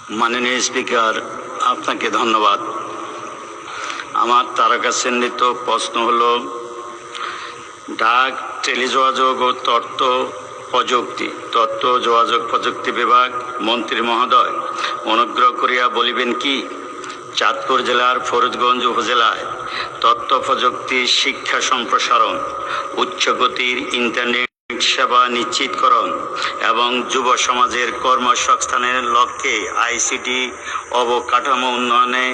মাননীয় স্পিকার, আপনাকে ধন্যবাদ। আমার তারকা চিহ্নিত প্রশ্ন হলো, ডাক, টেলিযোগাযোগ ও তথ্য যোগাযোগ প্রযুক্তি বিভাগ মন্ত্রী মহোদয় অনুগ্রহ করিয়া বলিবেন কি, চাঁদপুর জেলার ফরিদগঞ্জ উপজেলায় তথ্য প্রযুক্তি শিক্ষা সম্প্রসারণ, উচ্চগতির ইন্টারনেট সেবা নিশ্চিতকরণ এবং যুব সমাজের কর্মসংস্থানের লক্ষ্যে আইসিটি অবকাঠামো উন্নয়নে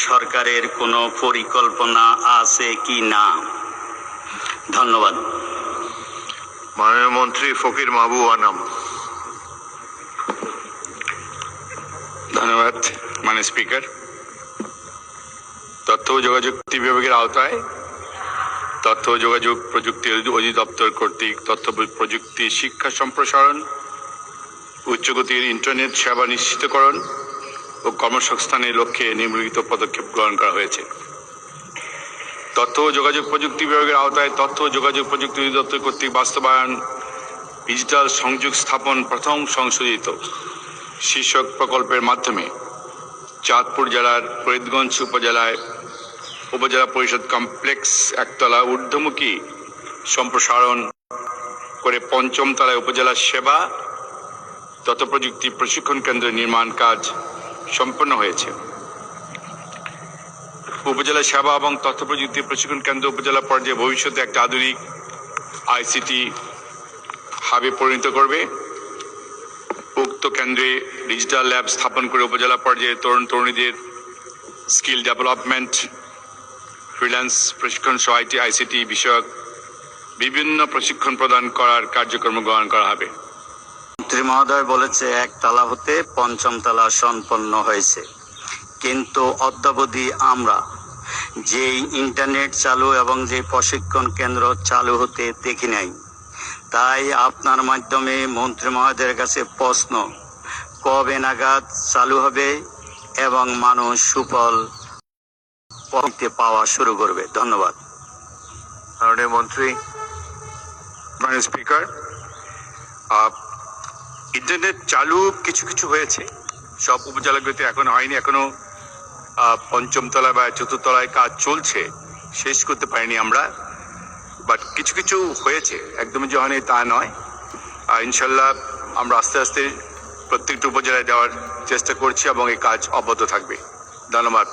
সরকারের কোনো পরিকল্পনা আছে কি না? ধন্যবাদ। মাননীয় মন্ত্রী ফকির মাহবুব আনাম। ধন্যবাদ মাননীয় স্পিকার। তথ্য ও যোগাযোগ বিভাগের আওতায় তথ্য ও যোগাযোগ প্রযুক্তি অধিদপ্তর কর্তৃক তথ্য প্রযুক্তি শিক্ষা সম্প্রসারণ, উচ্চগতির ইন্টারনেট সেবা নিশ্চিতকরণ ও কর্মসংস্থানের লক্ষ্যে নিম্নলিখিত পদক্ষেপ গ্রহণ করা হয়েছে। তথ্য ও যোগাযোগ প্রযুক্তি বিভাগের আওতায় তথ্য ও যোগাযোগ প্রযুক্তি অধিদপ্তর কর্তৃক বাস্তবায়ন ডিজিটাল সংযোগ স্থাপন প্রথম সংশোধিত শীর্ষক প্রকল্পের মাধ্যমে চাঁদপুর জেলার ফরিদগঞ্জ উপজেলায় উপজেলা পরিষদ কমপ্লেক্স একতলা ঊর্ধ্বমুখী সম্প্রসারণ করে পঞ্চম তলায় উপজেলা সেবা তথ্য প্রযুক্তি প্রশিক্ষণ কেন্দ্রের নির্মাণ কাজ সম্পন্ন হয়েছে। উপজেলা সেবা এবং তথ্য প্রযুক্তি প্রশিক্ষণ কেন্দ্র উপজেলা পর্যায়ে ভবিষ্যতে একটা আধুনিক আইসিটি হাবে পরিণত করবে। উক্ত কেন্দ্রে ডিজিটাল ল্যাব স্থাপন করে উপজেলা পর্যায়ে তরুণ তরুণীদের স্কিল ডেভেলপমেন্ট, ফ্রিল্যান্স প্রশিক্ষণ সহ আইসিটি বিষয়ক বিভিন্ন প্রশিক্ষণ প্রদান করার কার্যক্রম গ্রহণ করা হবে। মন্ত্রী মহোদয় বলেছে একতলা হতে পঞ্চম তলা সম্পন্ন হয়েছে, কিন্তু অদ্যাবধি আমরা যেই ইন্টারনেট চালু এবং যে প্রশিক্ষণ কেন্দ্র চালু হতে দেখি নাই। তাই আপনার মাধ্যমে মন্ত্রী মহোদয়ের কাছে প্রশ্ন, কবে নাগাদ চালু হবে এবং মানুষ সুফল পাওয়া শুরু করবে? ধন্যবাদ। মাননীয় মন্ত্রী। মাননীয় স্পিকার, ইন্টারনেট চালু কিছু কিছু হয়েছে, সব উপজেলাগুলিতে এখন হয়নি, এখনো পঞ্চম তলায় বা চতুর্থ তলায় কাজ চলছে, শেষ করতে পারিনি আমরা, বাট কিছু কিছু হয়েছে, একদমই যে হয়নি তা নয়। ইনশাল্লাহ আমরা আস্তে আস্তে প্রত্যেকটা উপজেলায় দেওয়ার চেষ্টা করছি এবং এই কাজ অব্যাহত থাকবে। ধন্যবাদ।